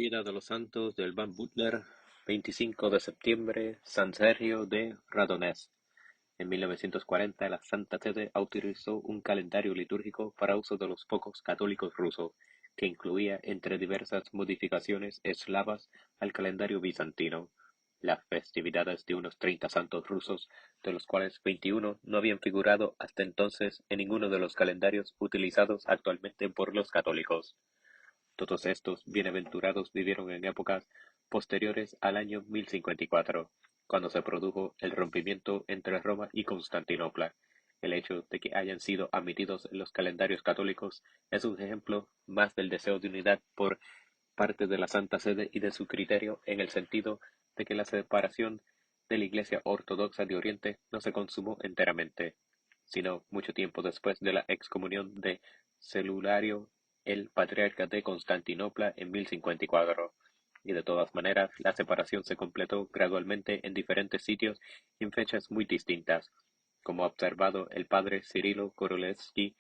Vida de los Santos del Van Butler, 25 de septiembre, San Sergio de Radonez. En 1940, la Santa Sede autorizó un calendario litúrgico para uso de los pocos católicos rusos, que incluía, entre diversas modificaciones eslavas, al calendario bizantino. Las festividades de unos 30 santos rusos, de los cuales 21 no habían figurado hasta entonces en ninguno de los calendarios utilizados actualmente por los católicos. Todos estos bienaventurados vivieron en épocas posteriores al año 1054, cuando se produjo el rompimiento entre Roma y Constantinopla. El hecho de que hayan sido admitidos en los calendarios católicos es un ejemplo más del deseo de unidad por parte de la Santa Sede y de su criterio en el sentido de que la separación de la Iglesia ortodoxa de Oriente no se consumó enteramente, sino mucho tiempo después de la excomunión de Celulario, el patriarca de Constantinopla, en 1054. Y de todas maneras, la separación se completó gradualmente en diferentes sitios y en fechas muy distintas, como ha observado el padre Cirilo Korolevsky.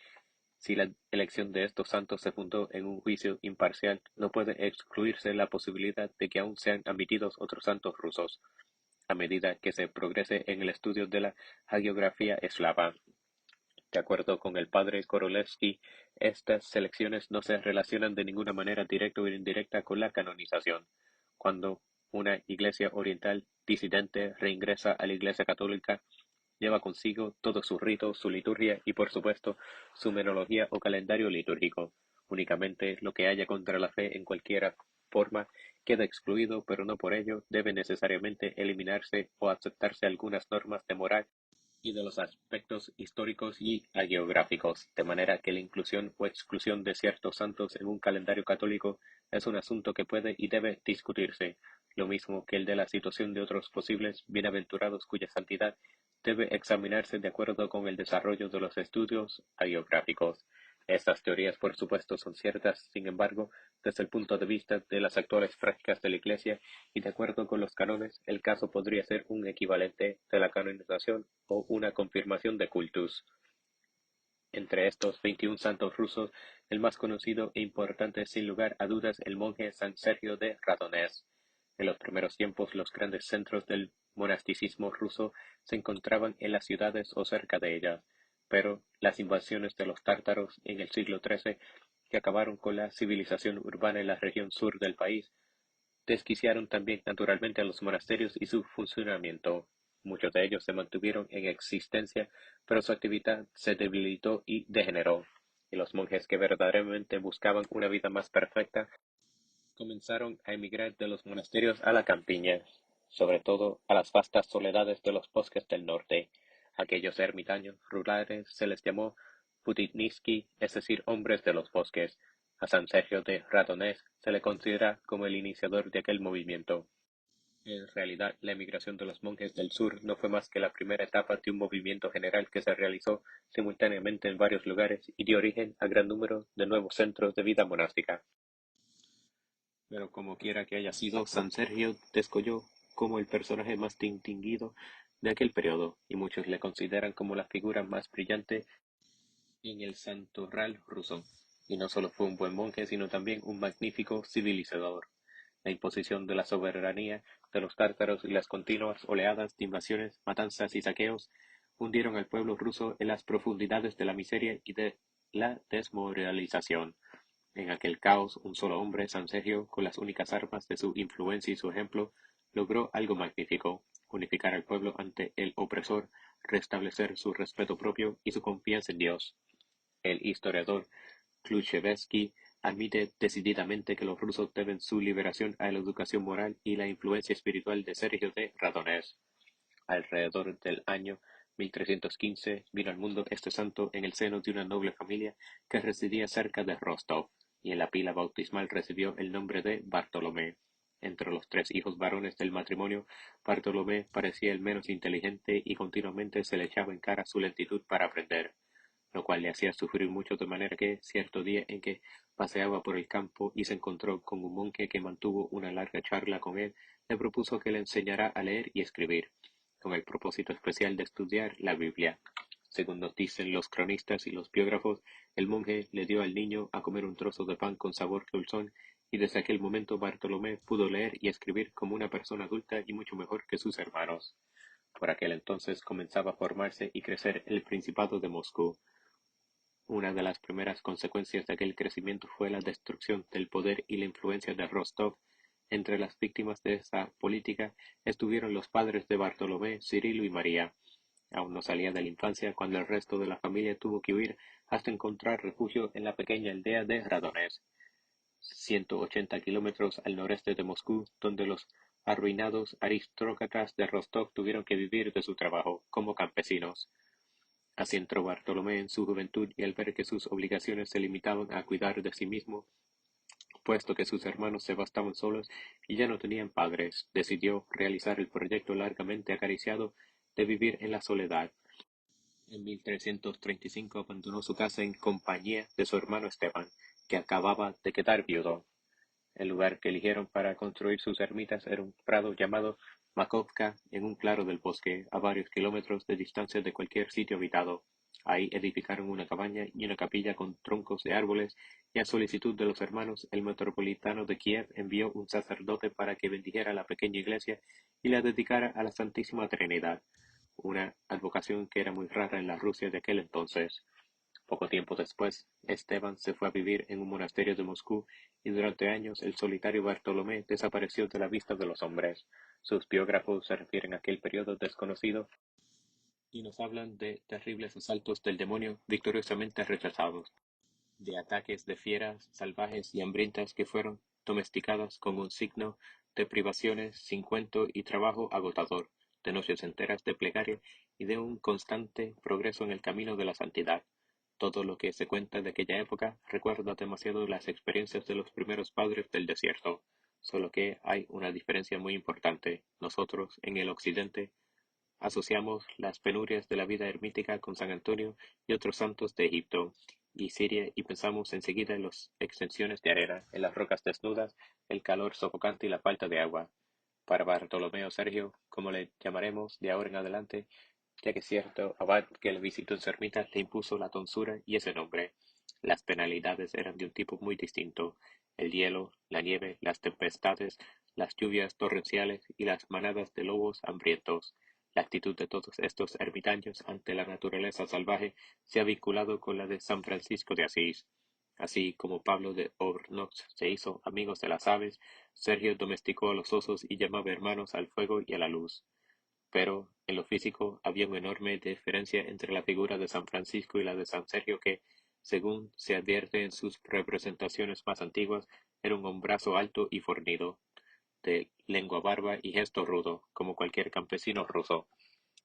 Si la elección de estos santos se fundó en un juicio imparcial, no puede excluirse la posibilidad de que aún sean admitidos otros santos rusos, a medida que se progrese en el estudio de la hagiografía eslava. De acuerdo con el padre Korolevsky, estas selecciones no se relacionan de ninguna manera directa o indirecta con la canonización. Cuando una iglesia oriental disidente reingresa a la Iglesia católica, lleva consigo todos sus ritos, su liturgia y, por supuesto, su menología o calendario litúrgico. Únicamente lo que haya contra la fe en cualquier forma queda excluido, pero no por ello debe necesariamente eliminarse o aceptarse algunas normas de moral y de los aspectos históricos y hagiográficos, de manera que la inclusión o exclusión de ciertos santos en un calendario católico es un asunto que puede y debe discutirse, lo mismo que el de la situación de otros posibles bienaventurados cuya santidad debe examinarse de acuerdo con el desarrollo de los estudios hagiográficos. Estas teorías, por supuesto, son ciertas, sin embargo, desde el punto de vista de las actuales prácticas de la Iglesia y de acuerdo con los cánones, el caso podría ser un equivalente de la canonización o una confirmación de cultus. Entre estos 21 santos rusos, el más conocido e importante es sin lugar a dudas el monje San Sergio de Radonez. En los primeros tiempos, los grandes centros del monasticismo ruso se encontraban en las ciudades o cerca de ellas, pero las invasiones de los tártaros en el siglo XIII, que acabaron con la civilización urbana en la región sur del país, desquiciaron también naturalmente a los monasterios y su funcionamiento. Muchos de ellos se mantuvieron en existencia, pero su actividad se debilitó y degeneró, y los monjes que verdaderamente buscaban una vida más perfecta comenzaron a emigrar de los monasterios a la campiña, sobre todo a las vastas soledades de los bosques del norte. Aquellos ermitaños rurales se les llamó putitnitsky, es decir, hombres de los bosques. A San Sergio de Radonez se le considera como el iniciador de aquel movimiento. En realidad, la emigración de los monjes del sur no fue más que la primera etapa de un movimiento general que se realizó simultáneamente en varios lugares y dio origen a gran número de nuevos centros de vida monástica. Pero como quiera que haya sido, San Sergio descolló como el personaje más distinguido de aquel periodo, y muchos le consideran como la figura más brillante en el santoral ruso. Y no solo fue un buen monje, sino también un magnífico civilizador. La imposición de la soberanía de los tártaros y las continuas oleadas de invasiones, matanzas y saqueos hundieron al pueblo ruso en las profundidades de la miseria y de la desmoralización. En aquel caos, un solo hombre, San Sergio, con las únicas armas de su influencia y su ejemplo, logró algo magnífico: unificar al pueblo ante el opresor, restablecer su respeto propio y su confianza en Dios. El historiador Kluchevsky admite decididamente que los rusos deben su liberación a la educación moral y la influencia espiritual de Sergio de Radonez. Alrededor del año 1315 vino al mundo este santo en el seno de una noble familia que residía cerca de Rostov, y en la pila bautismal recibió el nombre de Bartolomé. Entre los tres hijos varones del matrimonio, Bartolomé parecía el menos inteligente y continuamente se le echaba en cara su lentitud para aprender, lo cual le hacía sufrir mucho, de manera que, cierto día en que paseaba por el campo y se encontró con un monje que mantuvo una larga charla con él, le propuso que le enseñara a leer y escribir, con el propósito especial de estudiar la Biblia. Según nos dicen los cronistas y los biógrafos, el monje le dio al niño a comer un trozo de pan con sabor dulzón y desde aquel momento Bartolomé pudo leer y escribir como una persona adulta y mucho mejor que sus hermanos. Por aquel entonces comenzaba a formarse y crecer el Principado de Moscú. Una de las primeras consecuencias de aquel crecimiento fue la destrucción del poder y la influencia de Rostov. Entre las víctimas de esta política estuvieron los padres de Bartolomé, Cirilo y María. Aún no salía de la infancia cuando el resto de la familia tuvo que huir hasta encontrar refugio en la pequeña aldea de Radonez, 180 kilómetros al noreste de Moscú, donde los arruinados aristócratas de Rostov tuvieron que vivir de su trabajo como campesinos. Así entró Bartolomé en su juventud y al ver que sus obligaciones se limitaban a cuidar de sí mismo, puesto que sus hermanos se bastaban solos y ya no tenían padres, decidió realizar el proyecto largamente acariciado de vivir en la soledad. En 1335 abandonó su casa en compañía de su hermano Esteban, que acababa de quedar viudo. El lugar que eligieron para construir sus ermitas era un prado llamado Makovka en un claro del bosque, a varios kilómetros de distancia de cualquier sitio habitado. Ahí edificaron una cabaña y una capilla con troncos de árboles, y a solicitud de los hermanos, el metropolitano de Kiev envió un sacerdote para que bendijera la pequeña iglesia y la dedicara a la Santísima Trinidad, una advocación que era muy rara en la Rusia de aquel entonces. Poco tiempo después, Esteban se fue a vivir en un monasterio de Moscú y durante años el solitario Bartolomé desapareció de la vista de los hombres. Sus biógrafos se refieren a aquel periodo desconocido y nos hablan de terribles asaltos del demonio victoriosamente rechazados, de ataques de fieras salvajes y hambrientas que fueron domesticadas con un signo de privaciones sin cuento y trabajo agotador, de noches enteras de plegaria y de un constante progreso en el camino de la santidad. Todo lo que se cuenta de aquella época recuerda demasiado las experiencias de los primeros padres del desierto, solo que hay una diferencia muy importante. Nosotros, en el occidente, asociamos las penurias de la vida ermítica con San Antonio y otros santos de Egipto y Siria y pensamos enseguida en las extensiones de arena, en las rocas desnudas, el calor sofocante y la falta de agua. Para Bartolomeo Sergio, como le llamaremos de ahora en adelante, ya que cierto abad que le visitó en su ermita le impuso la tonsura y ese nombre. Las penalidades eran de un tipo muy distinto: el hielo, la nieve, las tempestades, las lluvias torrenciales y las manadas de lobos hambrientos. La actitud de todos estos ermitaños ante la naturaleza salvaje se ha vinculado con la de San Francisco de Asís. Así como Pablo de Ornox se hizo amigos de las aves, Sergio domesticó a los osos y llamaba hermanos al fuego y a la luz. Pero, en lo físico, había una enorme diferencia entre la figura de San Francisco y la de San Sergio que, según se advierte en sus representaciones más antiguas, era un hombrazo alto y fornido, de lengua barba y gesto rudo, como cualquier campesino ruso.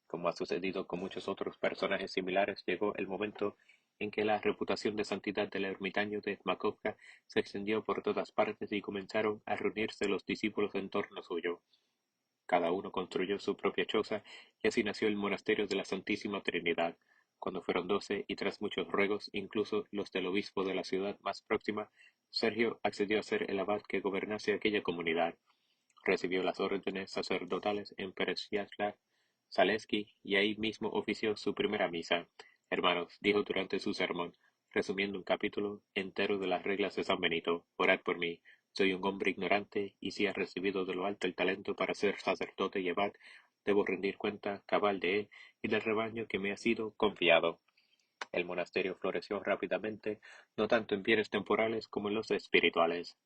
Como ha sucedido con muchos otros personajes similares, llegó el momento en que la reputación de santidad del ermitaño de Makovka se extendió por todas partes y comenzaron a reunirse los discípulos en torno suyo. Cada uno construyó su propia choza y así nació el monasterio de la Santísima Trinidad. Cuando fueron 12 y tras muchos ruegos, incluso los del obispo de la ciudad más próxima, Sergio accedió a ser el abad que gobernase aquella comunidad. Recibió las órdenes sacerdotales en Peresyazlav-Zaleski y ahí mismo ofició su primera misa. Hermanos, dijo durante su sermón, resumiendo un capítulo entero de las reglas de San Benito, orad por mí. Soy un hombre ignorante y si he recibido de lo alto el talento para ser sacerdote y abad, debo rendir cuenta cabal de él y del rebaño que me ha sido confiado. El monasterio floreció rápidamente, no tanto en bienes temporales como en los espirituales.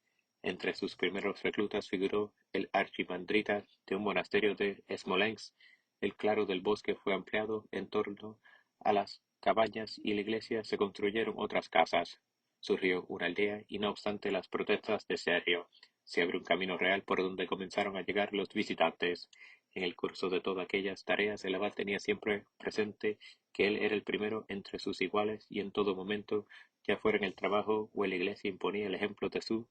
Entre sus primeros reclutas figuró el archimandrita de un monasterio de Smolensk. El claro del bosque fue ampliado en torno a las cabañas y la iglesia se construyeron otras casas. Surgió una aldea y no obstante las protestas de Sergio, se abrió un camino real por donde comenzaron a llegar los visitantes. En el curso de todas aquellas tareas el abad tenía siempre presente que él era el primero entre sus iguales y en todo momento, ya fuera en el trabajo o en la iglesia, imponía el ejemplo de su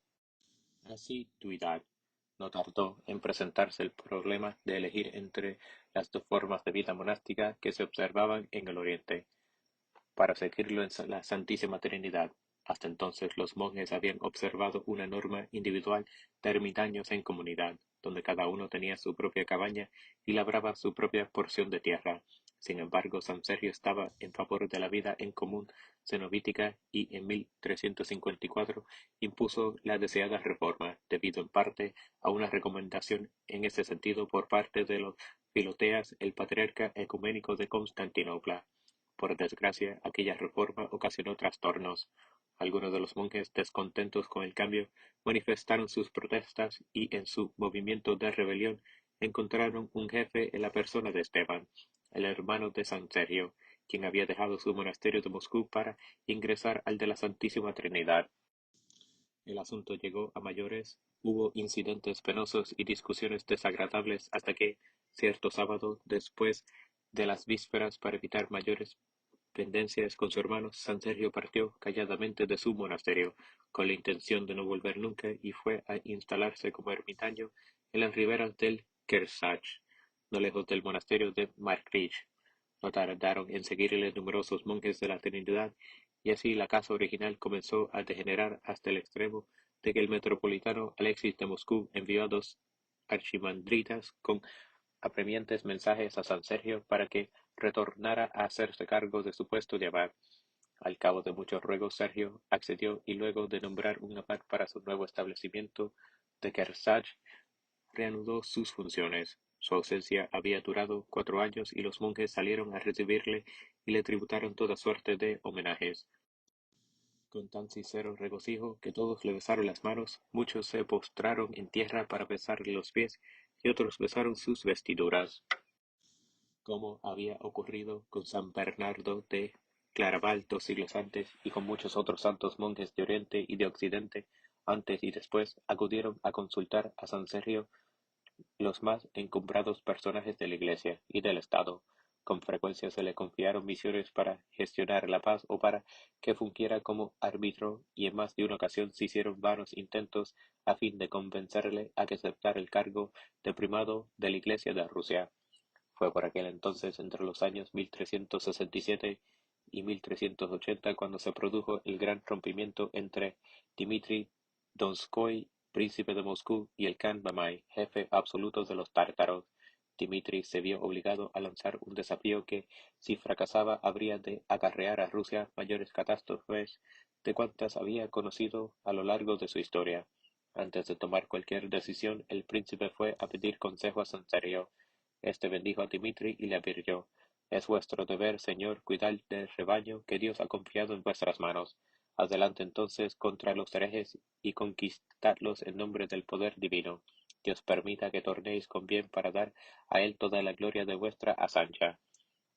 asiduidad. No tardó en presentarse el problema de elegir entre las dos formas de vida monástica que se observaban en el Oriente, para seguirlo en la Santísima Trinidad. Hasta entonces los monjes habían observado una norma individual de ermitaños en comunidad, donde cada uno tenía su propia cabaña y labraba su propia porción de tierra. Sin embargo, San Sergio estaba en favor de la vida en común cenobítica y en 1354 impuso la deseada reforma, debido en parte a una recomendación en ese sentido por parte de los Filoteas, el patriarca ecuménico de Constantinopla. Por desgracia, aquella reforma ocasionó trastornos. Algunos de los monjes, descontentos con el cambio, manifestaron sus protestas y en su movimiento de rebelión encontraron un jefe en la persona de Esteban, el hermano de San Sergio, quien había dejado su monasterio de Moscú para ingresar al de la Santísima Trinidad. El asunto llegó a mayores, hubo incidentes penosos y discusiones desagradables hasta que, cierto sábado, después de las vísperas para evitar mayores pendencias con su hermano, San Sergio partió calladamente de su monasterio, con la intención de no volver nunca, y fue a instalarse como ermitaño en las riberas del Kersach, no lejos del monasterio de Markrich. No tardaron en seguirle numerosos monjes de la Trinidad, y así la casa original comenzó a degenerar hasta el extremo de que el metropolitano Alexis de Moscú envió a dos archimandritas con apremiantes mensajes a San Sergio para que retornara a hacerse cargo de su puesto de abad. Al cabo de muchos ruegos, Sergio accedió y luego de nombrar un abad para su nuevo establecimiento de Kersach, reanudó sus funciones. Su ausencia había durado 4 años y los monjes salieron a recibirle y le tributaron toda suerte de homenajes. Con tan sincero regocijo que todos le besaron las manos, muchos se postraron en tierra para besarle los pies y otros besaron sus vestiduras. Como había ocurrido con San Bernardo de Claraval 2 siglos antes y con muchos otros santos monjes de Oriente y de Occidente, antes y después acudieron a consultar a San Sergio los más encumbrados personajes de la Iglesia y del Estado. Con frecuencia se le confiaron misiones para gestionar la paz o para que fungiera como árbitro, y en más de una ocasión se hicieron vanos intentos a fin de convencerle a que aceptara el cargo de primado de la Iglesia de Rusia. Fue por aquel entonces, entre los años 1367 y 1380, cuando se produjo el gran rompimiento entre Dmitri Donskói, príncipe de Moscú, y el Khan Mamai, jefe absoluto de los tártaros. Dmitri se vio obligado a lanzar un desafío que, si fracasaba, habría de acarrear a Rusia mayores catástrofes de cuantas había conocido a lo largo de su historia. Antes de tomar cualquier decisión, el príncipe fue a pedir consejo a San Sergio. Este bendijo a Dmitri y le advirtió: «Es vuestro deber, señor, cuidar del rebaño que Dios ha confiado en vuestras manos. Adelante entonces contra los herejes y conquistadlos en nombre del poder divino. Dios permita que tornéis con bien para dar a él toda la gloria de vuestra hazaña».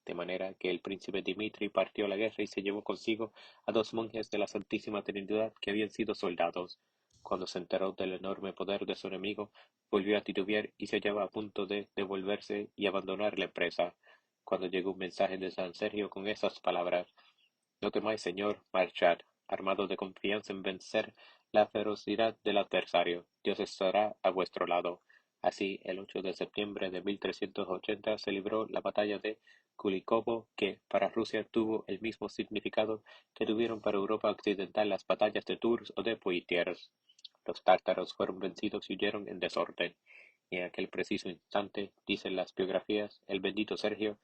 De manera que el príncipe Dmitri partió a la guerra y se llevó consigo a 2 monjes de la Santísima Trinidad que habían sido soldados. Cuando se enteró del enorme poder de su enemigo, volvió a titubear y se hallaba a punto de devolverse y abandonar la empresa, cuando llegó un mensaje de San Sergio con esas palabras: «No temáis, señor, marchad, armados de confianza en vencer la ferocidad del adversario. Dios estará a vuestro lado». Así, el 8 de septiembre de 1380 se libró la batalla de Kulikovo, que para Rusia tuvo el mismo significado que tuvieron para Europa occidental las batallas de Tours o de Poitiers. Los tártaros fueron vencidos y huyeron en desorden, y en aquel preciso instante, dicen las biografías, el bendito Sergio,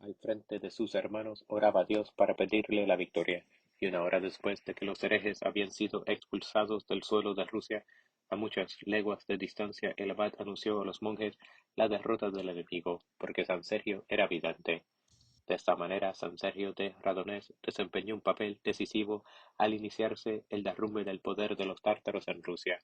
al frente de sus hermanos, oraba a Dios para pedirle la victoria, y 1 hora después de que los herejes habían sido expulsados del suelo de Rusia, a muchas leguas de distancia, el abad anunció a los monjes la derrota del enemigo, porque San Sergio era vidente. De esta manera, San Sergio de Radonés desempeñó un papel decisivo al iniciarse el derrumbe del poder de los tártaros en Rusia.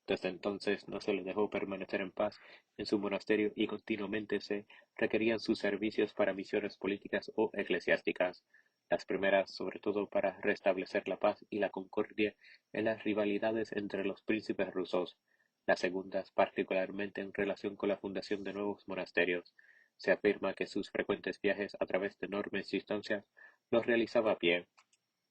Desde entonces no se le dejó permanecer en paz en su monasterio y continuamente se requerían sus servicios para misiones políticas o eclesiásticas, las primeras sobre todo para restablecer la paz y la concordia en las rivalidades entre los príncipes rusos, las segundas particularmente en relación con la fundación de nuevos monasterios. Se afirma que sus frecuentes viajes a través de enormes distancias los realizaba a pie.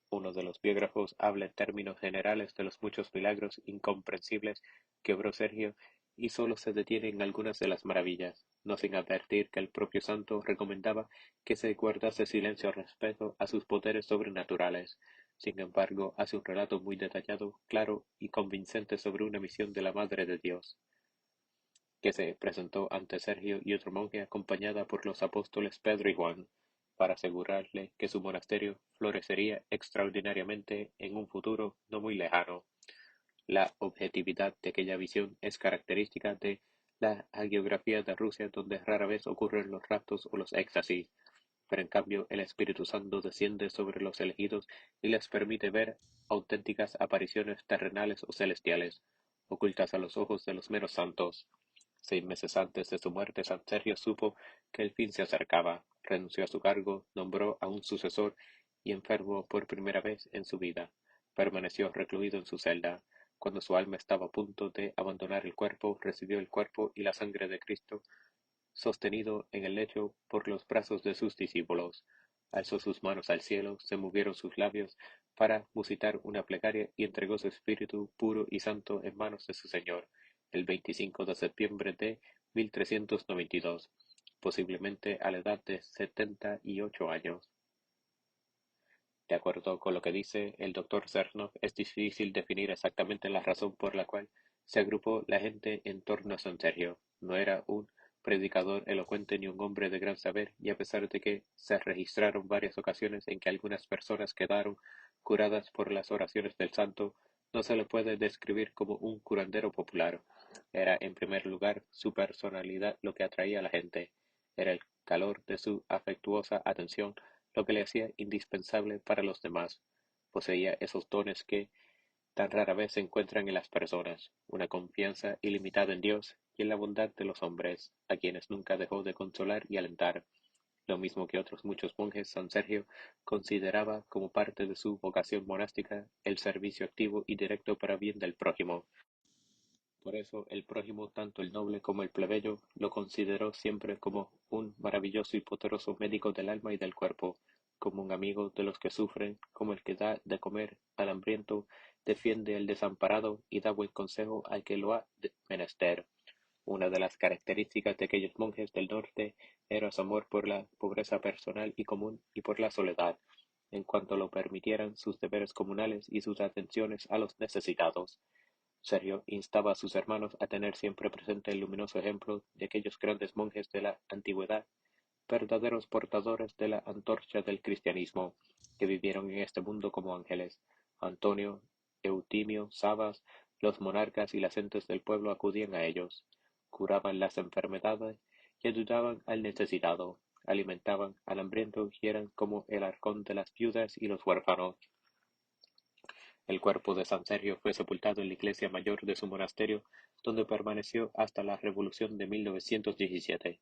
Uno de los biógrafos habla en términos generales de los muchos milagros incomprensibles que obró Sergio, y sólo se detiene en algunas de las maravillas, no sin advertir que el propio santo recomendaba que se guardase silencio respecto a sus poderes sobrenaturales. Sin embargo, hace un relato muy detallado, claro y convincente sobre una misión de la Madre de Dios. que se presentó ante Sergio y otro monje acompañada por los apóstoles Pedro y Juan, para asegurarle que su monasterio florecería extraordinariamente en un futuro no muy lejano. La objetividad de aquella visión es característica de la hagiografía de Rusia, donde rara vez ocurren los raptos o los éxtasis, pero en cambio el Espíritu Santo desciende sobre los elegidos y les permite ver auténticas apariciones terrenales o celestiales, ocultas a los ojos de los menos santos. 6 meses antes de su muerte, San Sergio supo que el fin se acercaba, renunció a su cargo, nombró a un sucesor y enfermo por primera vez en su vida. Permaneció recluido en su celda. Cuando su alma estaba a punto de abandonar el cuerpo, recibió el cuerpo y la sangre de Cristo sostenido en el lecho por los brazos de sus discípulos. Alzó sus manos al cielo, se movieron sus labios para musitar una plegaria y entregó su espíritu puro y santo en manos de su Señor, el 25 de septiembre de 1392, posiblemente a la edad de 78 años. De acuerdo con lo que dice el doctor Zernov, es difícil definir exactamente la razón por la cual se agrupó la gente en torno a San Sergio. No era un predicador elocuente ni un hombre de gran saber, y a pesar de que se registraron varias ocasiones en que algunas personas quedaron curadas por las oraciones del santo, no se le puede describir como un curandero popular. Era en primer lugar su personalidad lo que atraía a la gente. Era el calor de su afectuosa atención lo que le hacía indispensable para los demás. Poseía esos dones que tan rara vez se encuentran en las personas, una confianza ilimitada en Dios y en la bondad de los hombres, a quienes nunca dejó de consolar y alentar. Lo mismo que otros muchos monjes, San Sergio consideraba como parte de su vocación monástica el servicio activo y directo para bien del prójimo. Por eso el prójimo, tanto el noble como el plebeyo, lo consideró siempre como un maravilloso y poderoso médico del alma y del cuerpo, como un amigo de los que sufren, como el que da de comer al hambriento, defiende al desamparado y da buen consejo al que lo ha menester. Una de las características de aquellos monjes del norte era su amor por la pobreza personal y común y por la soledad, en cuanto lo permitieran sus deberes comunales y sus atenciones a los necesitados. Sergio instaba a sus hermanos a tener siempre presente el luminoso ejemplo de aquellos grandes monjes de la antigüedad, verdaderos portadores de la antorcha del cristianismo, que vivieron en este mundo como ángeles. Antonio, Eutimio, Sabas, los monarcas y las gentes del pueblo acudían a ellos, curaban las enfermedades y ayudaban al necesitado, alimentaban al hambriento y eran como el arcón de las viudas y los huérfanos. El cuerpo de San Sergio fue sepultado en la iglesia mayor de su monasterio, donde permaneció hasta la Revolución de 1917.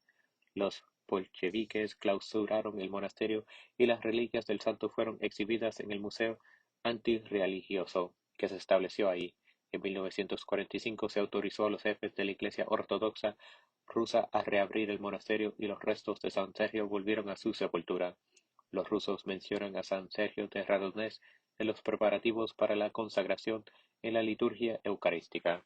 Los bolcheviques clausuraron el monasterio y las reliquias del santo fueron exhibidas en el Museo Antirreligioso, que se estableció ahí. En 1945 se autorizó a los jefes de la Iglesia Ortodoxa rusa a reabrir el monasterio y los restos de San Sergio volvieron a su sepultura. Los rusos mencionan a San Sergio de Radonez en los preparativos para la consagración en la liturgia eucarística.